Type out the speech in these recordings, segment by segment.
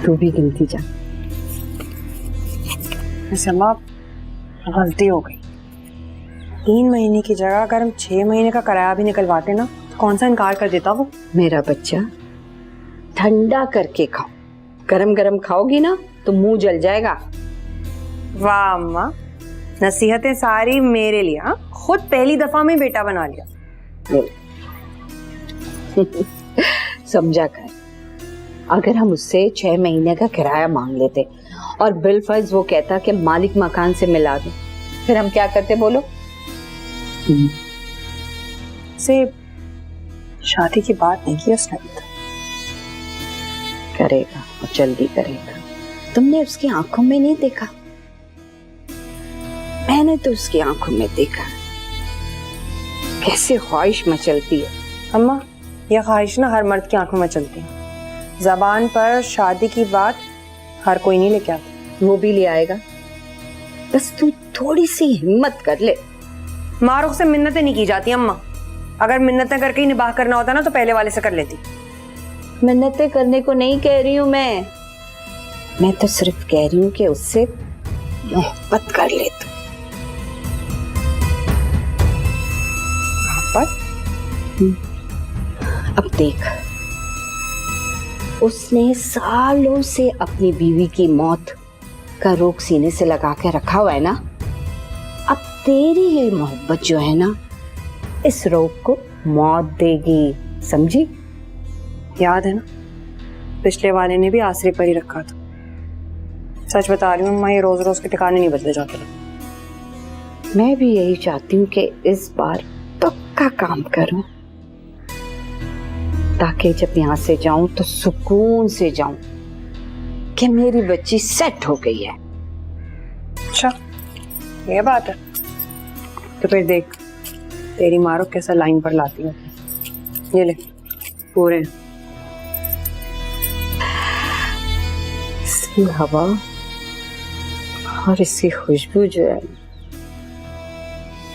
तू भी गिनती जा। अम्मा गलती हो गई। 3 महीने की जगह अगर हम 6 महीने का किराया भी निकलवाते ना तो कौन सा इनकार कर देता वो। मेरा बच्चा ठंडा करके खाओ, गरम गरम खाओगी ना तो मुंह जल जाएगा। वाह अम्मा, नसीहतें सारी मेरे लिए। हाँ, खुद पहली दफा में बेटा बना लिया। समझा कर, अगर हम उससे 6 महीने का किराया मांग लेते और बिल फर्ज वो कहता कि मालिक मकान से मिला दो, फिर हम क्या करते बोलो? से शादी की बात नहीं की उसने अभी तक। करेगा और जल्दी करेगा। तुमने उसकी आंखों में नहीं देखा? मैंने तो उसकी आंखों में देखा कैसे ख्वाहिश मचलती है। अम्मा, यह ख्वाहिश ना हर मर्द की आंखों में चलती है। जबान पर शादी की बात हर कोई नहीं लेके आता। वो भी ले आएगा, बस तू थोड़ी सी हिम्मत कर ले। मारूख से मिन्नतें नहीं की जाती अम्मा। अगर मिन्नतें करके ही निबाह करना होता ना तो पहले वाले से कर लेती। मिन्नतें करने को नहीं कह रही हूँ मैं तो सिर्फ कह रही हूँ कि उससे मोहब्बत कर ले तू। अब देख, उसने सालों से अपनी बीवी की मौत का रोग सीने से लगा के रखा हुआ है ना। अब तेरी ये मोहब्बत जो है ना, इस रोग को मौत देगी, समझी? याद है ना, पिछले वाले ने भी आसरे पर ही रखा था। सच बता रही हूँ अम्मा, ये रोज रोज के ठिकाने नहीं बदले जाते। मैं भी यही चाहती हूँ कि इस बार पक्का काम करूं, ताकि जब यहाँ से जाऊं तो सुकून से जाऊं कि मेरी बच्ची सेट हो गई है। अच्छा, ये बात है। तो फिर देख तेरी मारो कैसा लाइन पर लाती है। ये ले पूरे। इसकी हवा और इसकी खुशबू जो है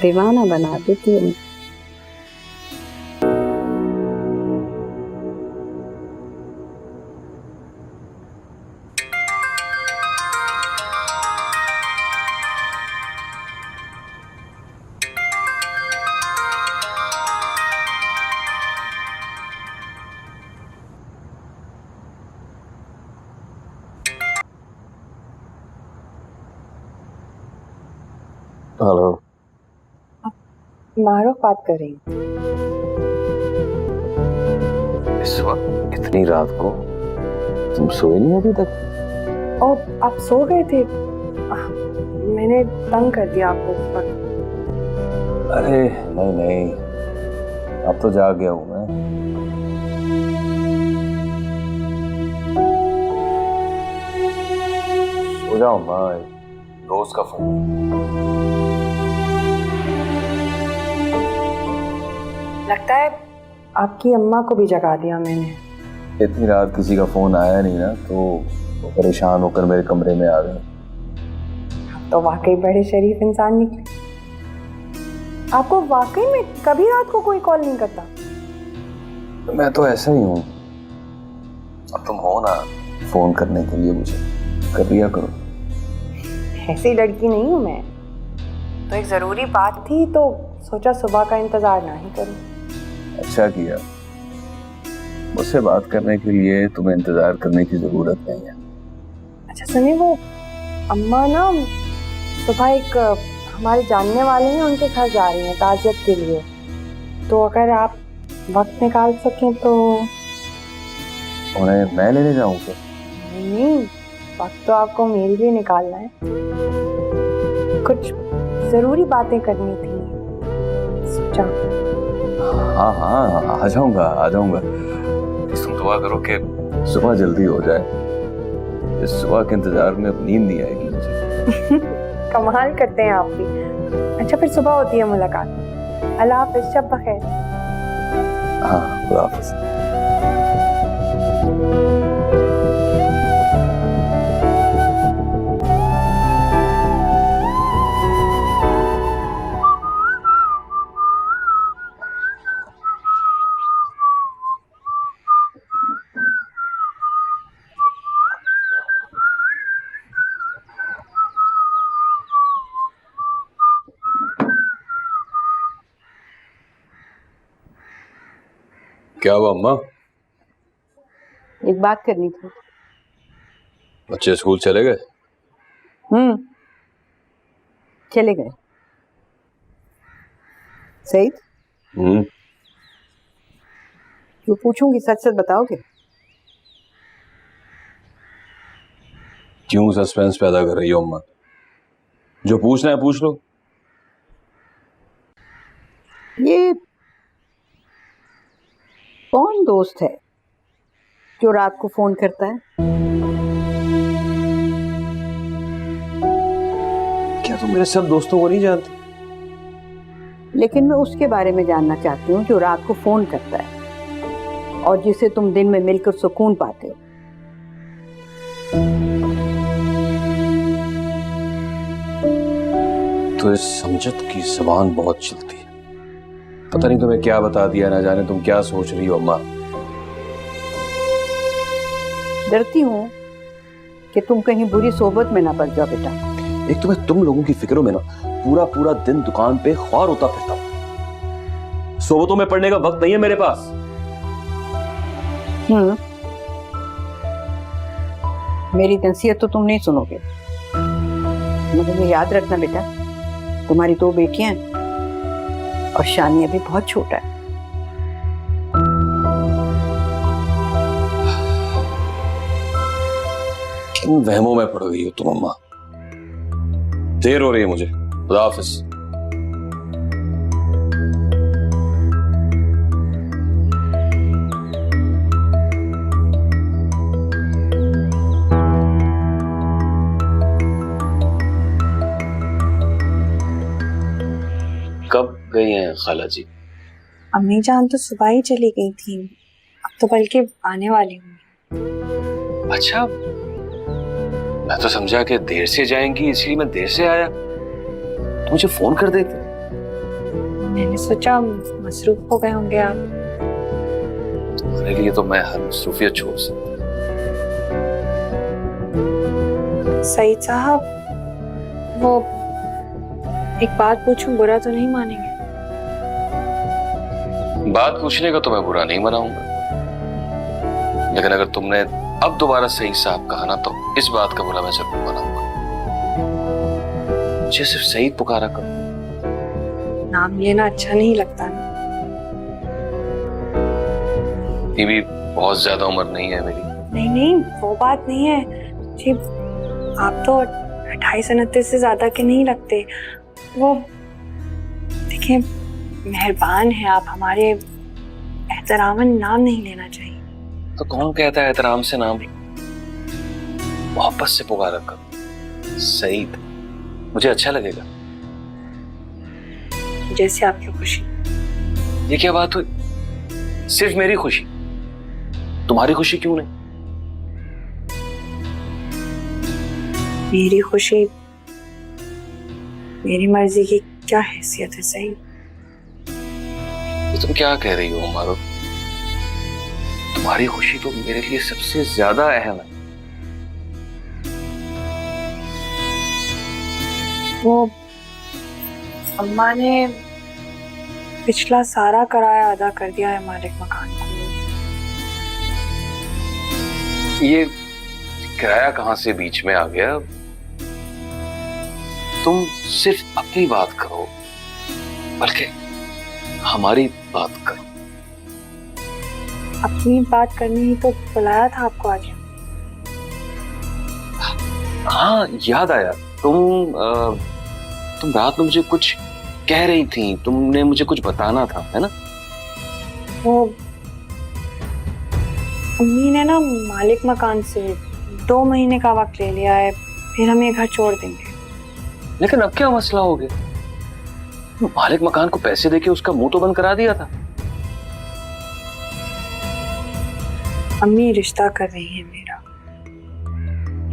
दीवाना बना देती है। हेलो, मारो बात कर रही हूँ। इस वक्त इतनी रात को तुम सोए नहीं अभी तक? और आप सो गए थे? मैंने तंग कर दिया आपको उस वक्त। अरे नहीं नहीं, अब तो जाग गया हूं मैं। सो जाओ माँ, दोस्त का फोन। लगता है आपकी अम्मा को भी जगा दिया मैंने। इतनी रात किसी का फोन आया नहीं ना, तो वो परेशान होकर मेरे कमरे में आ गए। तो वाकई बड़े शरीफ इंसान निकले। आपको वाकई में कभी रात को कोई कॉल नहीं करता? तो मैं तो ऐसा ही हूँ। अब तुम हो ना फोन करने के लिए, मुझे कर दिया करो। ऐसी लड़की नहीं हूँ मैं। तो एक जरूरी बात थी तो सोचा सुबह का इंतजार ना ही करूं। अच्छा किया। मुझसे बात करने के लिए तुम्हें इंतजार करने की जरूरत नहीं है। अच्छा सुनिए, वो अम्मा ना सुबह एक हमारे जानने वाले हैं, उनके घर जा रही हैं ताज़ियत के लिए। तो अगर आप वक्त निकाल सकें तो। उन्हें मैं लेने जाऊँ क्या? नहीं, वक्त तो आपको मेरे लिए निकालना है। कुछ जरूरी बातें करनी थी, सोचा। हाँ हाँ, आ जाऊंगा। तुम दुआ करो कि सुबह जल्दी हो जाए। इस सुबह के इंतजार में अब नींद नहीं आएगी मुझे। कमाल करते हैं आप भी। अच्छा फिर सुबह होती है मुलाकात। अल्लाह हाफ़िज़, शब बखैर। हाँ, खुदा हाफ़िज़। क्या हुआ अम्मा? एक बात करनी थी। बच्चे स्कूल चले गए? चले गए। सईद, जो पूछूंगी सच सच बताओगे? क्यों सस्पेंस पैदा कर रही हो अम्मा? जो पूछना है पूछ लो। ये कौन दोस्त है जो रात को फोन करता है? क्या तुम मेरे सब दोस्तों को नहीं जानती? लेकिन मैं उसके बारे में जानना चाहती हूँ जो रात को फोन करता है और जिसे तुम दिन में मिलकर सुकून पाते हो। तो इस समझत की जबान बहुत चलती है। पता नहीं तुम्हें क्या बता दिया, ना जाने तुम क्या सोच रही हो अम्मा। डरती हूँ कि तुम कहीं बुरी सोबत में ना पड़ जाओ बेटा। एक तो मैं तुम लोगों की फिक्रों में ना पूरा पूरा दिन दुकान पे ख्वार होता फिरता हूँ। सोबतों में पड़ने का वक्त नहीं है मेरे पास। मेरी नसीहत तो तुम नहीं सुनोगे, मगर ये याद रखना बेटा, तुम्हारी 2 बेटियां हैं और शानी अभी बहुत छोटा है। किन वहमों में पड़ गई हो तुम अम्मा। देर हो रही है मुझे। खुदा हाफिज। कब गई हैं खाला जी? अम्मी जान तो सुबह ही चली गई थी, अब तो बल्कि आने वाली हूँ। अच्छा, मैं तो समझा कि देर से जाएंगी इसलिए मैं देर से आया। तो मुझे फोन कर देते। मैंने सोचा मसरूफ हो गए होंगे आप। तुम्हारे लिए तो मैं हर मसरूफियत छोड़ सकता। सईद साहब, वो एक बात पूछूं, बुरा तो नहीं मानेंगे? बात पूछने का तो मैं बुरा नहीं मनाऊंगा, लेकिन अगर तुमने अब दोबारा सईद साहब कहा ना तो इस बात का बुरा मैं जरूर मनाऊंगा। मुझे सिर्फ सईद पुकारा करो। नाम लेना अच्छा नहीं लगता ना। भी बहुत ज्यादा उम्र नहीं है मेरी। नहीं नहीं, वो बात नहीं है जी, आप तो 28-29 से ज्यादा के नहीं लगते। वो देखिए, मेहरबान है आप, हमारे एहतरामन नाम नहीं लेना चाहिए। तो कौन कहता है एहतराम से नाम? मोहब्बत से पुकारा करो सईद, मुझे अच्छा लगेगा। जैसे आपकी खुशी। ये क्या बात हुई? सिर्फ मेरी खुशी, तुम्हारी खुशी क्यों नहीं? मेरी खुशी, मेरी मर्जी की क्या हैसियत है सही? तुम क्या कह रही हो मारो? तुम्हारी खुशी तो मेरे लिए सबसे ज्यादा अहम है। वो अम्मा ने पिछला सारा किराया अदा कर दिया है मालिक मकान को। ये किराया कहां से बीच में आ गया? तुम सिर्फ अपनी बात करो, बल्कि हमारी बात करो। अपनी बात करनी ही तो बुलाया था आपको आज। हाँ, याद आया। तुम रात में मुझे कुछ कह रही थी, तुमने मुझे कुछ बताना था, है ना? वो अम्मी ने ना मालिक मकान से 2 महीने का वक्त ले लिया है, फिर हम ये घर छोड़ देंगे। लेकिन अब क्या मसला हो गया? मालिक मकान को पैसे देके उसका मुंह तो बंद करा दिया था। अम्मी रिश्ता कर रही है मेरा,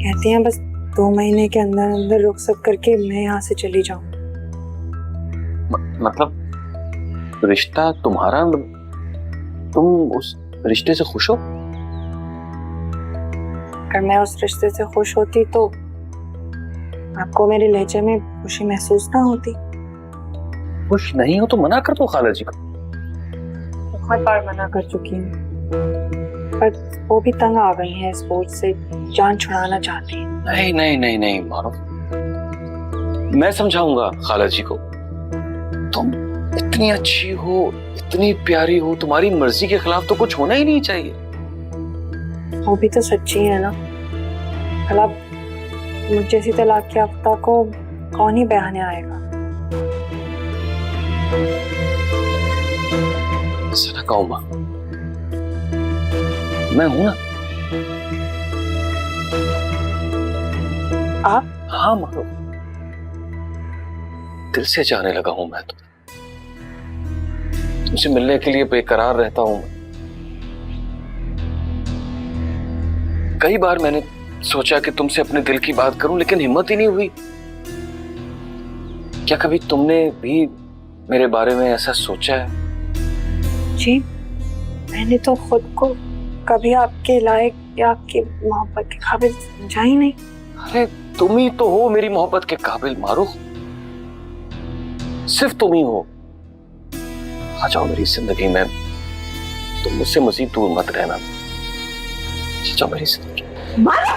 कहते हैं बस 2 महीने के अंदर अंदर रुखसत करके मैं यहाँ से चली जाऊं। मतलब रिश्ता तुम्हारा? तुम उस रिश्ते से खुश हो? अगर मैं उस रिश्ते से खुश होती तो आपको मेरे लहजे में खुशी महसूस ना होती। खुश नहीं हो तो मना कर दो खाला जी को। बहुत बार मना कर चुकी हूँ, पर वो भी तंग आ गई हैं इस बोझ से, जान छुड़ाना चाहती हैं। नहीं नहीं नहीं नहीं मारो, मैं समझाऊंगा खाला जी को। तुम इतनी अच्छी हो, इतनी प्यारी हो, तुम्हारी मर्जी के खिलाफ तो कुछ होना ही नहीं चाहिए। वो भी तो सच्ची है ना। भला मुझ जैसी तलाक याफ्ता को कौन ही बहाने आएगा। ऐसा ना कहो माँ, मैं हूं ना। आप? हाँ मारो, दिल से चाहने लगा हूं मैं तो, तुमसे मिलने के लिए बेकरार रहता हूं। कई बार मैंने सोचा कि तुमसे अपने दिल की बात करूं, लेकिन हिम्मत ही नहीं हुई। क्या कभी तुमने भी मेरे बारे में ऐसा सोचा है? जी, मैंने तो खुद को कभी आपके लायक या आपकी मोहब्बत के काबिल समझा ही नहीं। अरे तुम ही तो हो मेरी मोहब्बत के काबिल मारूफ, सिर्फ तुम ही हो। आ जाओ मेरी जिंदगी में, तुम मुझसे मजीद दूर मत रहना। जाओ मेरी जिंदगी। मारो